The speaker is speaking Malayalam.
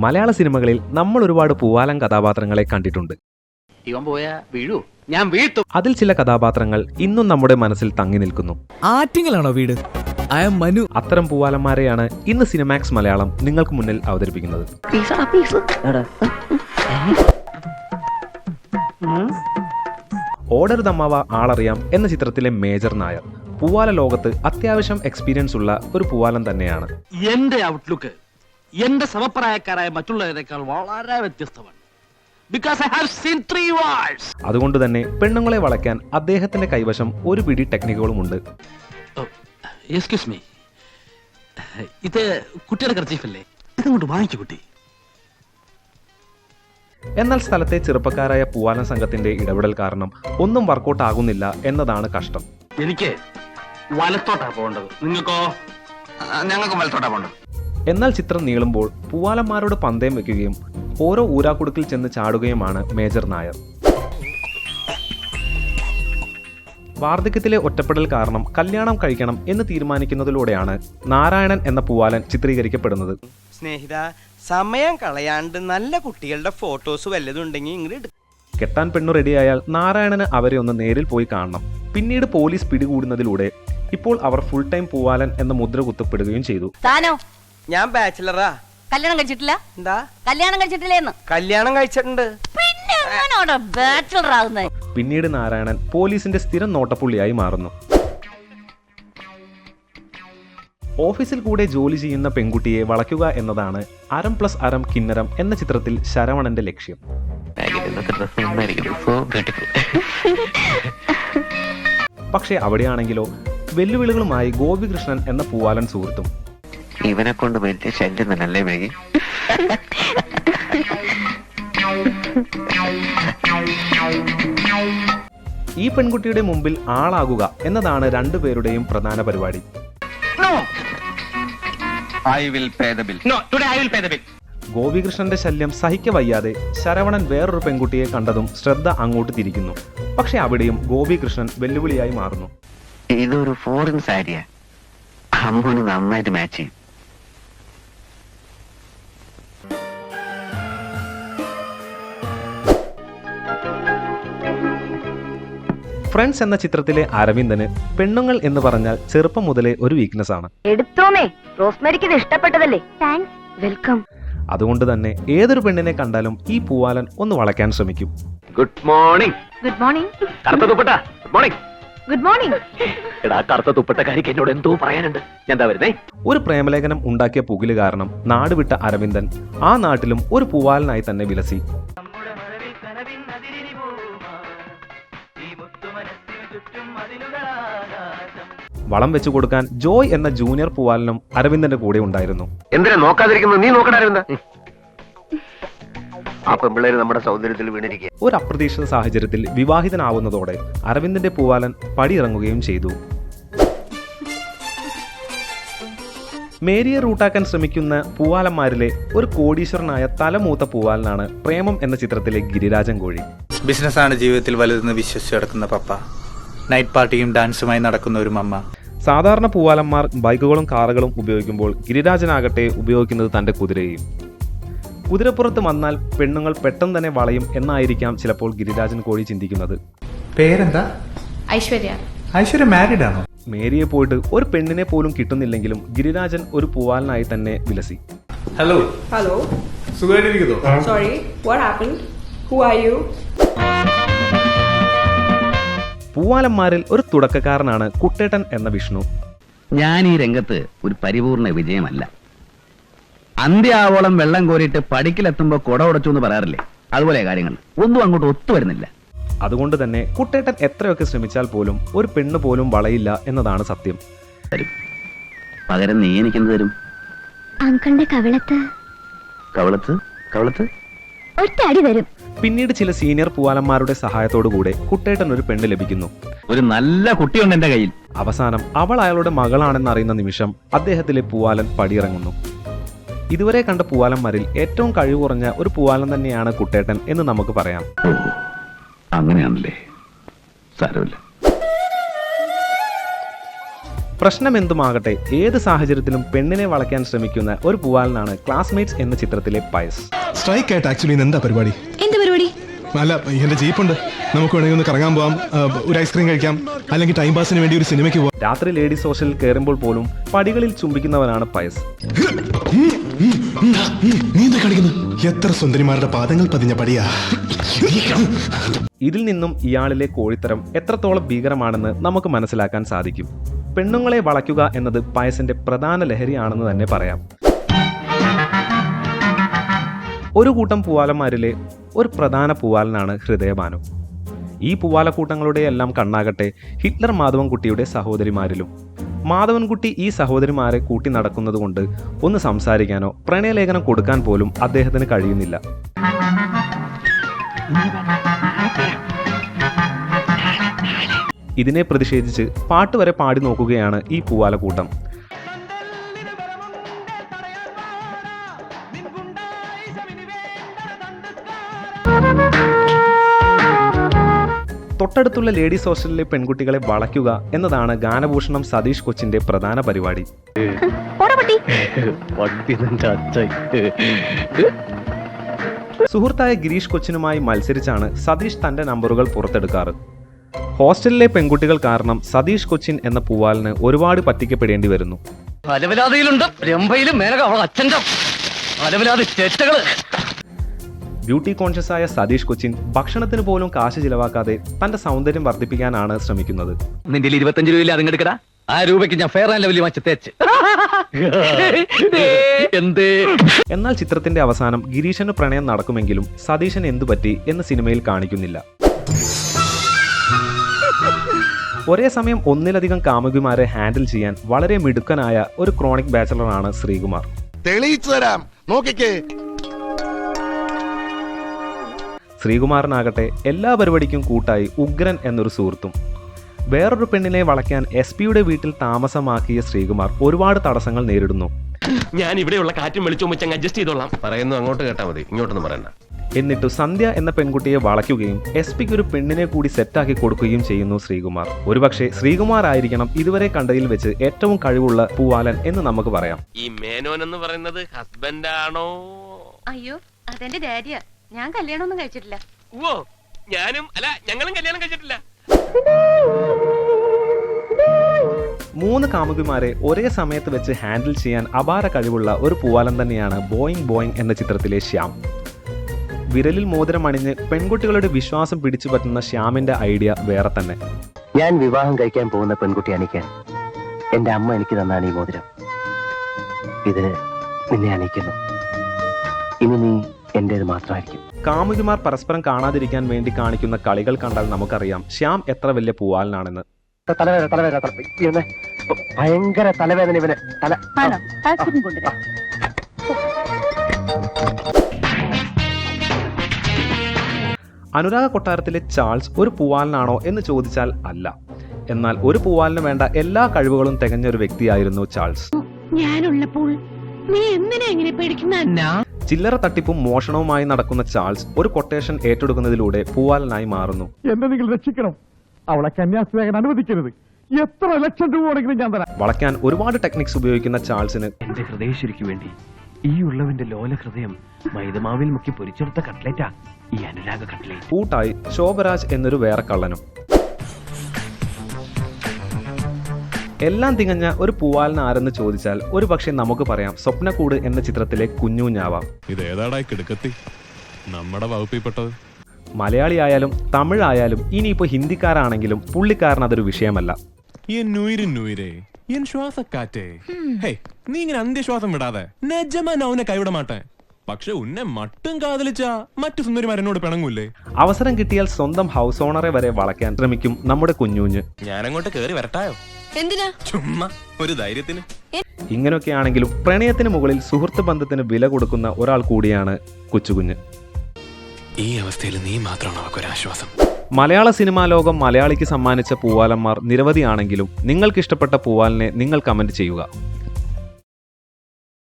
മലയാള സിനിമകളിൽ നമ്മൾ ഒരുപാട് പൂവാലൻ കഥാപാത്രങ്ങളെ കണ്ടിട്ടുണ്ട്. അതിൽ ചില കഥാപാത്രങ്ങൾ ഇന്നും നമ്മുടെ മനസ്സിൽ തങ്ങി നിൽക്കുന്നു. ആറ്റിങ്ങലാണോ വീട്? അത്തരം പൂവാലന്മാരെയാണ് ഇന്ന് സിനിമാക്സ് മലയാളം നിങ്ങൾക്ക് മുന്നിൽ അവതരിപ്പിക്കുന്നത്. ഓർഡർ ദമ്മാവ ആളറിയാം എന്ന ചിത്രത്തിലെ മേജർ നായർ പൂവാല ലോകത്ത് അത്യാവശ്യം എക്സ്പീരിയൻസ് ഉള്ള ഒരു പൂവാലൻ തന്നെയാണ്. എന്റെ ഔട്ട്ലുക്ക് എന്റെ സമപ്രായക്കാരായ മറ്റുള്ളവരെക്കാൾ വളരെ വ്യത്യസ്തമാണ്. അതുകൊണ്ട് തന്നെ പെണ്ണുങ്ങളെ വളയ്ക്കാൻ അദ്ദേഹത്തിന്റെ കൈവശം ഒരു പിടി ടെക്നിക്കുകളുമുണ്ട്. എക്സ്ക്യൂസ് മീ, ഇത് കുട്ടിയുടെ കർച്ചീഫല്ലേ? ഇതങ്ങോട്ട് വാങ്ങിച്ചു കുട്ടി. എന്നാൽ സ്ഥലത്തെ ചെറുപ്പക്കാരായ പൂവാലൻ സംഘത്തിന്റെ ഇടപെടൽ കാരണം ഒന്നും വർക്കൗട്ട് ആകുന്നില്ല എന്നതാണ് കഷ്ടം. എനിക്ക് വലത്തോട്ടാ പോകേണ്ടത്, നിങ്ങൾക്കോ? ഞങ്ങൾക്ക് വലത്തോട്ടാ പോകേണ്ടത്. എന്നാൽ ചിത്രം നീളുമ്പോൾ പൂവാലന്മാരോട് പന്തയം വെക്കുകയും ഓരോ ഊരാക്കുടുക്കിൽ ചെന്ന് ചാടുകയുമാണ് മേജർ നായർ. വാർദ്ധക്യത്തിലെ ഒറ്റപ്പെടൽ കാരണം കല്യാണം കഴിക്കണം എന്ന് തീരുമാനിക്കുന്നതിലൂടെയാണ് നാരായണൻ എന്ന പൂവാലൻ ചിത്രീകരിക്കപ്പെടുന്നത്. സ്നേഹിത, സമയം കളയാണ്ട് നല്ല കുട്ടികളുടെ ഫോട്ടോസ് വല്ലതുണ്ടെങ്കിൽ ഇങ്ങോട്ട്. കെട്ടാൻ പെണ്ണു റെഡിയായാൽ നാരായണന് അവരെ ഒന്ന് നേരിൽ പോയി കാണണം. പിന്നീട് പോലീസ് പിടികൂടുന്നതിലൂടെ ഇപ്പോൾ അവർ ഫുൾ ടൈം പൂവാലൻ എന്ന മുദ്ര കുത്തപ്പെടുകയും ചെയ്തു. ഞാൻ ബാച്ചിലറാ. കല്യാണം കഴിച്ചിട്ടില്ല? എന്താ കല്യാണം കഴിച്ചിട്ടില്ലേന്ന്? കല്യാണം കഴിച്ചിട്ടുണ്ട്. പിന്നീട് നാരായണൻ പോലീസിന്റെ സ്ഥിരം നോട്ടപ്പുള്ളിയായി മാറുന്നു. ഓഫീസിൽ കൂടെ ജോലി ചെയ്യുന്ന പെൺകുട്ടിയെ വളയ്ക്കുക എന്നതാണ് അരം പ്ലസ് അരം കിന്നരം എന്ന ചിത്രത്തിൽ ശരവണന്റെ ലക്ഷ്യം. പക്ഷെ അവിടെയാണെങ്കിലോ വെല്ലുവിളികളുമായി ഗോപികൃഷ്ണൻ എന്ന പൂവാലൻ സുഹൃത്തും. ഇവനെ കൊണ്ട് വലിയ ശല്യം തന്നെയല്ലേ മേഘി? ഈ പെൺകുട്ടിയുടെ മുമ്പിൽ ആളാകുക എന്നതാണ് രണ്ടുപേരുടെയും പ്രധാന പരിപാടി. ഗോപികൃഷ്ണന്റെ ശല്യം സഹിക്കവയ്യാതെ ശരവണൻ വേറൊരു പെൺകുട്ടിയെ കണ്ടതും ശ്രദ്ധ അങ്ങോട്ട് തിരിക്കുന്നു. പക്ഷെ അവിടെയും ഗോപികൃഷ്ണൻ വെല്ലുവിളിയായി മാറുന്നു. ഇതൊരു ഫോറിൻ സാരിയാ, അമ്മൂന് നന്നായിട്ട് മാച്ച് ചെയ്യും. ഫ്രണ്ട്സ് എന്ന ചിത്രത്തിലെ അരവിന്ദന് പെണ്ണുങ്ങൾ എന്ന് പറഞ്ഞാൽ ചെറുപ്പം മുതലേ ഒരു വീക്ക്നെസ് ആണ്. വെൽക്കം. അതുകൊണ്ട് തന്നെ ഏതൊരു പെണ്ണിനെ കണ്ടാലും ഈ പൂവാലൻ ഒന്ന് വളയ്ക്കാൻ ശ്രമിക്കും. Good morning. Good morning. കറുത്ത തുപ്പട്ട. Good morning. Good morning. എടാ, കറുത്ത തുപ്പട്ടക്കാരിക്ക് എന്നോട് എന്തോ പറയാനുണ്ട്. ഞാൻ എന്താ വരുന്നേ? ഒരു പ്രേമലേഖനം ഉണ്ടാക്കിയ പുകില് കാരണം നാടുവിട്ട അരവിന്ദൻ ആ നാട്ടിലും ഒരു പൂവാലനായി തന്നെ വിലസി. വളം വെച്ചു കൊടുക്കാൻ ജോയ് എന്ന ജൂനിയർ പൂവാലനും അരവിന്ദന്റെ കൂടെ ഉണ്ടായിരുന്നു. എന്തിനാ നോക്കാതിരിക്കുന്നത്? നീ നോക്കണ അരവിന്ദ. ആ പെമ്പിള്ളേര് നമ്മുടെ സൗന്ദര്യത്തിൽ വീണിരിക്കുക. ഒരു അപ്രതീക്ഷിത സാഹചര്യത്തിൽ വിവാഹിതനാവുന്നതോടെ അരവിന്ദന്റെ പൂവാലൻ പടിയിറങ്ങുകയും ചെയ്തു. മേരിയെ റൂട്ടാക്കാൻ ശ്രമിക്കുന്ന പൂവാലന്മാരിലെ ഒരു കോടീശ്വരനായ തലമൂത്ത പൂവാലനാണ് പ്രേമം എന്ന ചിത്രത്തിലെ ഗിരിരാജൻ കോഴി. ബിസിനസ്സാണ് ജീവിതത്തിൽ വലുതെന്ന് വിശ്വസിച്ച് നടക്കുന്ന പപ്പ, നൈറ്റ് പാർട്ടിയും ഡാൻസുമായി നടക്കുന്ന ഒരു മമ്മ. സാധാരണ പൂവാലന്മാർ ബൈക്കുകളും കാറുകളും ഉപയോഗിക്കുമ്പോൾ ഗിരിരാജനാകട്ടെ ഉപയോഗിക്കുന്നത് തന്റെ കുതിരയെയും. കുതിരപ്പുറത്ത് വന്നാൽ പെണ്ണുങ്ങൾ പെട്ടെന്ന് തന്നെ വളയും എന്നായിരിക്കാം ചിലപ്പോൾ ഗിരിരാജൻ കോഴി ചിന്തിക്കുന്നത്. പേരെന്താ? ഐശ്വര്യ. ഐശ്വര്യ മാരീഡ് ആണോ? മേരിയെ പോയിട്ട് ഒരു പെണ്ണിനെ പോലും കിട്ടുന്നില്ലെങ്കിലും ഗിരിരാജൻ ഒരു പൂവാലനായി തന്നെ വിലസി. ഹലോ. Hello. സുഖമായിട്ടിരിക്കുന്നോ? Sorry, what happened? Who are you? പൂവാലന്മാരിൽ ഒരു തുടക്കക്കാരനാണ് കുട്ടേട്ടൻ എന്ന വിഷ്ണു. ഞാൻ ഈ രംഗത്ത് ഒരു പരിപൂർണ വിജയമല്ല. അന്ത്യാവോളം വെള്ളം കോരിയിട്ട് പടിക്കിലെത്തുമ്പോ കുട ഉടച്ചു എന്ന് പറയാറില്ലേ, അതുപോലെ കാര്യങ്ങൾ ഒന്നും അങ്ങോട്ട് ഒത്തുവരുന്നില്ല. അതുകൊണ്ട് തന്നെ കുട്ടേട്ടൻ എത്രയൊക്കെ ശ്രമിച്ചാൽ പോലും ഒരു പെണ്ണ് പോലും വളയില്ല എന്നതാണ് സത്യം. പകരം നീ എനിക്കെന്ത് തരും? അങ്കിളിന്റെ കവിളത്ത് കവളത്ത് കവളത്ത് ഒറ്റ അടി വരും. പിന്നീട് ചില സീനിയർ പൂവാലന്മാരുടെ സഹായത്തോടുകൂടെ കുട്ടേട്ടൻ ഒരു പെണ്ണ് ലഭിക്കുന്നു. ഒരു നല്ല കുട്ടിയുണ്ട് എന്റെ കയ്യിൽ. അവസാനം അവൾ അയാളുടെ മകളാണെന്നറിയുന്ന നിമിഷം അദ്ദേഹത്തിലെ പൂവാലൻ പടിയിറങ്ങുന്നു. ഇതുവരെ കണ്ട പൂവാലന്മാരിൽ ഏറ്റവും കഴിവ് കുറഞ്ഞ ഒരു പൂവാലൻ തന്നെയാണ് കുട്ടേട്ടൻ എന്ന് നമുക്ക് പറയാം. അങ്ങനെയാണല്ലേ, സാരമില്ല. പ്രശ്നം എന്തുമാകട്ടെ ഏത് സാഹചര്യത്തിലും പെണ്ണിനെ വളയ്ക്കാൻ ശ്രമിക്കുന്ന ഒരു പൂവാലനാണ് ക്ലാസ്മേറ്റ്സ് എന്ന ചിത്രത്തിലെ പയസ്. സ്ട്രൈക്ക് ആയിട്ട് ആക്ച്വലി എന്താ പരിപാടി? എന്ത് പരിപാടി? അല്ല, എന്റെ ജീപ്പുണ്ട്, നമുക്ക് വേണമെങ്കിൽ ഒന്ന് കറങ്ങാൻ പോവാം, ഒരു ഐസ്ക്രീം കഴിക്കാം, അല്ലെങ്കിൽ ടൈം പാസിന് വേണ്ടി ഒരു സിനിമയ്ക്ക് പോവാം. രാത്രി ലേഡീസ് ഹോസ്റ്റലിൽ കയറുമ്പോൾ പോലും പടികളിൽ ചുംബിക്കുന്നവനാണ് പയസ്. നീ എന്താ കളിക്കുന്നത്? എത്ര സുന്ദരിമാരുടെ പാദങ്ങൾ പതിഞ്ഞ പടിയാ. ഇതിൽ നിന്നും ഇയാളിലെ കോഴിത്തരം എത്രത്തോളം ഭീകരമാണെന്ന് നമുക്ക് മനസ്സിലാക്കാൻ സാധിക്കും. പെണ്ണുങ്ങളെ വളയ്ക്കുക എന്നത് പയസിന്റെ പ്രധാന ലഹരിയാണെന്ന് തന്നെ പറയാം. ഒരു കൂട്ടം പൂവാലന്മാരിലെ ഒരു പ്രധാന പൂവാലനാണ് ഹൃദയഭാനു. ഈ പൂവാലക്കൂട്ടങ്ങളുടെ എല്ലാം കണ്ണാകട്ടെ ഹിറ്റ്ലർ മാധവൻകുട്ടിയുടെ സഹോദരിമാരിലും. മാധവൻകുട്ടി ഈ സഹോദരിമാരെ കൂട്ടി നടക്കുന്നത് കൊണ്ട് ഒന്ന് സംസാരിക്കാനോ പ്രണയലേഖനം കൊടുക്കാൻ പോലും അദ്ദേഹത്തിന് കഴിയുന്നില്ല. ഇതിനെ പ്രതിഷേധിച്ച് പാട്ട് വരെ പാടി നോക്കുകയാണ് ഈ പൂവാലക്കൂട്ടം. തൊട്ടടുത്തുള്ള ലേഡീസ് ഹോസ്റ്റലിലെ പെൺകുട്ടികളെ വളയ്ക്കുക എന്നതാണ് ഗാനഭൂഷണം സതീഷ് കൊച്ചിന്റെ പ്രധാന പരിപാടി. സുഹൃത്തായ ഗിരീഷ് കൊച്ചിനുമായി മത്സരിച്ചാണ് സതീഷ് തന്റെ നമ്പറുകൾ പുറത്തെടുക്കാറ്. ഹോസ്റ്റലിലെ പെൺകുട്ടികൾ കാരണം സതീഷ് കൊച്ചിൻ എന്ന പൂവാലിന് ഒരുപാട് പറ്റിക്കപ്പെടേണ്ടി വരുന്നു. ബ്യൂട്ടി കോൺഷ്യസ് ആയ സതീഷ് കൊച്ചിൻ ഭക്ഷണത്തിന് പോലും കാശ് ചിലവാക്കാതെ തന്റെ സൗന്ദര്യം വർദ്ധിപ്പിക്കാനാണ് ശ്രമിക്കുന്നത്. നിന്റെ 25 രൂപയിൽ അതിങ്ങെടുക്കടാ. ആ രൂപയ്ക്ക് ഞാൻ ഫെയർ ആൻഡ് ലവ്ലി വാങ്ങിച്ച് തേച്ച്. എന്നാൽ ചിത്രത്തിന്റെ അവസാനം ഗിരീഷന് പ്രണയം നടക്കുമെങ്കിലും സതീശന് എന്തുപറ്റി എന്ന് സിനിമയിൽ കാണിക്കുന്നില്ല. ഒരേ സമയം ഒന്നിലധികം കാമുകിമാരെ ഹാൻഡിൽ ചെയ്യാൻ വളരെ മിടുക്കനായ ഒരു ക്രോണിക് ബാച്ചലറാണ് ശ്രീകുമാർ. ശ്രീകുമാറിനാകട്ടെ എല്ലാ പരിപാടിക്കും കൂട്ടായി ഉഗ്രൻ എന്നൊരു സുഹൃത്തും. വേറൊരു പെണ്ണിനെ വളയ്ക്കാൻ SP-യുടെ വീട്ടിൽ താമസമാക്കിയ ശ്രീകുമാർ ഒരുപാട് തടസ്സങ്ങൾ നേരിടുന്നു. ഞാൻ ഇവിടെയുള്ള കാറ്റും വെളിച്ചവും വെച്ച് അഡ്ജസ്റ്റ് ചെയ്തോളാം. പറയുന്നു അങ്ങോട്ട് കേട്ടാ മതി, ഇങ്ങോട്ടൊന്നും പറയണ്ട. എന്നിട്ട് സന്ധ്യ എന്ന പെൺകുട്ടിയെ വളയ്ക്കുകയും SP-ക്ക് ഒരു പെണ്ണിനെ കൂടി സെറ്റാക്കി കൊടുക്കുകയും ചെയ്യുന്നു ശ്രീകുമാർ. ഒരുപക്ഷെ ശ്രീകുമാർ ആയിരിക്കണം ഇതുവരെ കണ്ടതിൽ വെച്ച് ഏറ്റവും കഴിവുള്ള പൂവാലൻ എന്ന് നമുക്ക് പറയാം. ഈ മേനോൻ എന്ന് പറയുന്നത് ഹസ്ബൻഡ് ആണോ? അയ്യോ, അതെന്റെ ഡാഡിയാ. ഞാൻ കല്യാണമൊന്നും കഴിച്ചിട്ടില്ല. ഓ, ഞാനും അല്ല, ഞങ്ങളും കല്യാണം കഴിച്ചിട്ടില്ല. 3 കാമുകിമാരെ ഒരേ സമയത്ത് വെച്ച് ഹാൻഡിൽ ചെയ്യാൻ അപാര കഴിവുള്ള ഒരു പൂവാലൻ തന്നെയാണ് ബോയിങ് ബോയിങ് എന്ന ചിത്രത്തിലെ ശ്യാം. വിരലിൽ മോതിരം അണിഞ്ഞ് പെൺകുട്ടികളുടെ വിശ്വാസം പിടിച്ചു പറ്റുന്ന ശ്യാമിന്റെ ഐഡിയ വേറെ തന്നെ. ഞാൻ വിവാഹം കഴിക്കാൻ പോകുന്ന പെൺകുട്ടി അണിക്കാൻ എന്റെ അമ്മ എനിക്ക് തന്നാണ് ഈ മോതിരം. ഇത് നിന്നെ അണിയിക്കുന്നു. ഇനി നീ എന്റേത് മാത്രമായിരിക്കും. കാമുകിമാർ പരസ്പരം കാണാതിരിക്കാൻ വേണ്ടി കാണിക്കുന്ന കളികൾ കണ്ടാൽ നമുക്കറിയാം ശ്യാം എത്ര വലിയ പൂവാലനാണെന്ന്. ഭയങ്കര തലവേദന ഇവന്. അനുരാഗ കൊട്ടാരത്തിലെ ചാൾസ് ഒരു പൂവാലനാണോ എന്ന് ചോദിച്ചാൽ അല്ല. എന്നാൽ ഒരു പൂവാലിന് വേണ്ട എല്ലാ കഴിവുകളും തികഞ്ഞ ഒരു വ്യക്തിയായിരുന്നു ചാൾസ്. ഞാനുള്ളപ്പോൾ നീ എന്തിനാ എങ്ങനെ പേടിക്കുന്ന? ചില്ലറ തട്ടിപ്പും മോഷണവുമായി നടക്കുന്ന ചാൾസ് ഒരു കൊട്ടേഷൻ ഏറ്റെടുക്കുന്നതിലൂടെ പൂവാലനായി മാറുന്നു. എന്നെ നിങ്ങൾ രക്ഷിക്കണം, അവളെ കന്യാസ്ത്രീയാകാൻ അനുവദിക്കരുത്. എത്ര ലക്ഷം രൂപ ആണെങ്കിലും ഞാൻ തരാം. വളയ്ക്കാൻ ഒരുപാട് ടെക്നിക്സ് ഉപയോഗിക്കുന്ന ചാൾസിന് എന്റെ ഹൃദയശുരിക്ക് വേണ്ടി ഈ ഉള്ളവന്റെ ലോല ഹൃദയം മൈദമാവിൽ മുക്കി പൊരിച്ചെടുത്ത കട്ട്ലേറ്റാ ഈ അനുരാഗ കട്ട്ലേറ്റ്. കൂട്ടായി ശോഭരാജ് എന്നൊരു വേറെ കള്ളനും. എല്ലാം തികഞ്ഞ ഒരു പൂവാലൻ ആരെന്ന് ചോദിച്ചാൽ ഒരു പക്ഷേ നമുക്ക് പറയാം സ്വപ്നക്കൂട് എന്ന ചിത്രത്തിലെ കുഞ്ഞുഞ്ഞാവാം. ഇതേതാടായി കിടക്കത്തി നമ്മുടെ വകുപ്പിൽപ്പെട്ടത്. മലയാളിയായാലും തമിഴായാലും ഇനിയിപ്പോ ഹിന്ദിക്കാരാണെങ്കിലും പുള്ളിക്കാരൻ അതൊരു വിഷയമല്ല. നീ ഇങ്ങനെ അന്ത്യശ്വാസം വിടാതെ നജമനെ കൈവിട മാട്ടെ. പക്ഷെ ഉന്നെ മട്ടും കാതലിച്ച മറ്റു സുന്ദരിമാരെന്നോട് പിണങ്ങൂല്ലേ? അവസരം കിട്ടിയാൽ സ്വന്തം ഹൗസ് ഓണറെ വരെ വളയ്ക്കാൻ ശ്രമിക്കും നമ്മുടെ കുഞ്ഞുഞ്ഞ്. ഞാനങ്ങോട്ട് കേറി വരട്ടായോ? എന്തിനാ? ചുമ്മാ ഒരു ധൈര്യത്തിന്. ഇങ്ങനെയൊക്കെയാണെങ്കിലും പ്രണയത്തിന് മുകളിൽ സുഹൃത്ത് ബന്ധത്തിന് വില കൊടുക്കുന്ന ഒരാൾ കൂടിയാണ് കൊച്ചുകുഞ്ഞ്. ഈ അവസ്ഥയിൽ നീ മാത്രമാണ് അവക്കൊരാശ്വാസം. മലയാള സിനിമാ ലോകം മലയാളിക്ക് സമ്മാനിച്ച പൂവാലന്മാർ നിരവധിയാണെങ്കിലും നിങ്ങൾക്കിഷ്ടപ്പെട്ട പൂവാലിനെ നിങ്ങൾ കമന്റ് ചെയ്യുക.